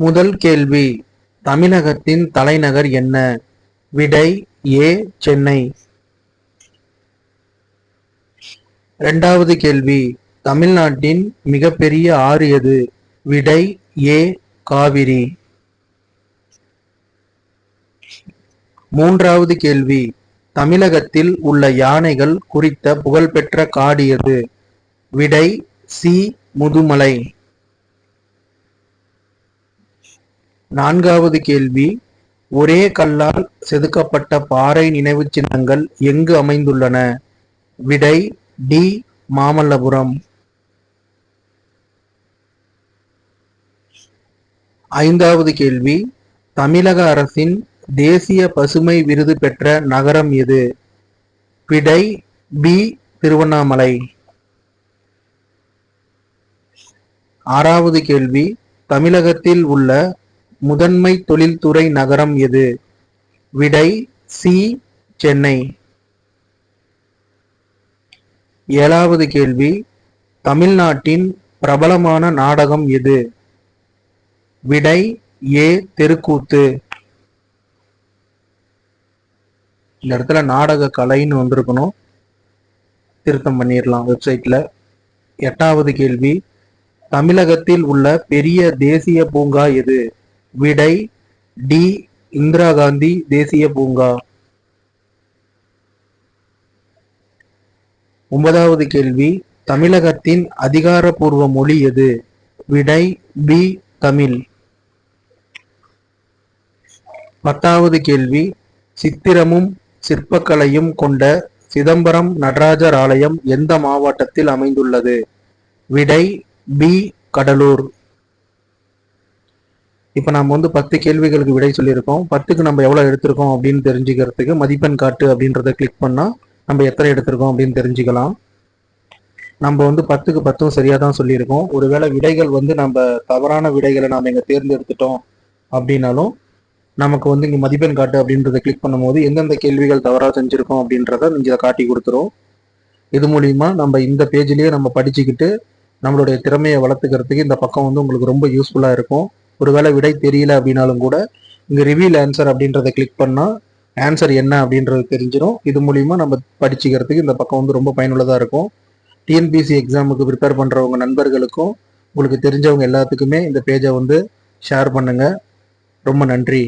முதல் கேள்வி, தமிழகத்தின் தலைநகர் என்ன? விடை ஏ சென்னை. இரண்டாவது கேள்வி, தமிழ்நாட்டின் மிகப்பெரிய ஆறு எது? விடை ஏ காவிரி. மூன்றாவது கேள்வி, தமிழகத்தில் உள்ள யானைகள் குறித்த புகழ்பெற்ற காடு எது? விடை சி முதுமலை. நான்காவது கேள்வி, ஒரே கல்லால் செதுக்கப்பட்ட பாறை நினைவு சின்னங்கள் எங்கு அமைந்துள்ளன? விடை டி மாமல்லபுரம். ஐந்தாவது கேள்வி, தமிழக அரசின் தேசிய பசுமை விருது பெற்ற நகரம் எது? விடை பி திருவண்ணாமலை. ஆறாவது கேள்வி, தமிழகத்தில் உள்ள முதன்மை தொழில்துறை நகரம் எது? விடை சி சென்னை. ஏழாவது கேள்வி, தமிழ்நாட்டின் பிரபலமான நாடகம் எது? விடை ஏ தெருக்கூத்து. இந்த இடத்துல நாடக கலைன்னு வந்திருக்கணும், திருத்தம் பண்ணிடலாம் வெப்சைட்ல. எட்டாவது கேள்வி, தமிழகத்தில் உள்ள பெரிய தேசிய பூங்கா எது? விடை டி இந்திரா காந்தி தேசிய பூங்கா. ஒன்பதாவது கேள்வி, தமிழகத்தின் அதிகாரப்பூர்வ மொழி எது? விடை பி தமிழ். பத்தாவது கேள்வி, சித்திரமும் சிற்பக்கலையும் கொண்ட சிதம்பரம் நடராஜர் ஆலயம் எந்த மாவட்டத்தில் அமைந்துள்ளது? விடை பி கடலூர். இப்ப நம்ம 10 கேள்விகளுக்கு விடை சொல்லியிருக்கோம். 10க்கு நம்ம எவ்வளவு எடுத்திருக்கோம் அப்படின்னு தெரிஞ்சுக்கிறதுக்கு மதிப்பெண் காட்டு அப்படின்றத கிளிக் பண்ணா நம்ம எத்தனை எடுத்திருக்கோம் அப்படின்னு தெரிஞ்சுக்கலாம். நம்ம 10க்கு 10 சரியா தான் சொல்லியிருக்கோம். ஒருவேளை விடைகள் நம்ம தவறான விடைகளை நாம இங்க தேர்ந்தெடுத்துட்டோம் அப்படின்னாலும் நமக்கு இங்க மதிப்பெண் காட்டு அப்படின்றத கிளிக் பண்ணும்போது எந்தெந்த கேள்விகள் தவறா செஞ்சிருக்கோம் அப்படின்றத இங்க காட்டி கொடுத்துரும். இது மூலியமா நம்ம இந்த பேஜ்லயே நம்ம படிச்சுக்கிட்டு நம்மளுடைய திறமையை வளர்த்துக்கிறதுக்கு இந்த பக்கம் உங்களுக்கு ரொம்ப யூஸ்ஃபுல்லா இருக்கும். ஒருவேளை விடை தெரியல அப்படின்னாலும் கூட இங்க ரிவீல் ஆன்சர் அப்படின்றத கிளிக் பண்ணா ஆன்சர் என்ன அப்படின்றது தெரிஞ்சிடும். இது மூலியமா நம்ம படிச்சுக்கிறதுக்கு இந்த பக்கம் ரொம்ப பயனுள்ளதா இருக்கும். டிஎன்பிசி எக்ஸாமுக்கு ப்ரிப்பேர் பண்றவங்க நண்பர்களுக்கும் உங்களுக்கு தெரிஞ்சவங்க எல்லாத்துக்குமே இந்த பேஜை ஷேர் பண்ணுங்க. ரொம்ப நன்றி.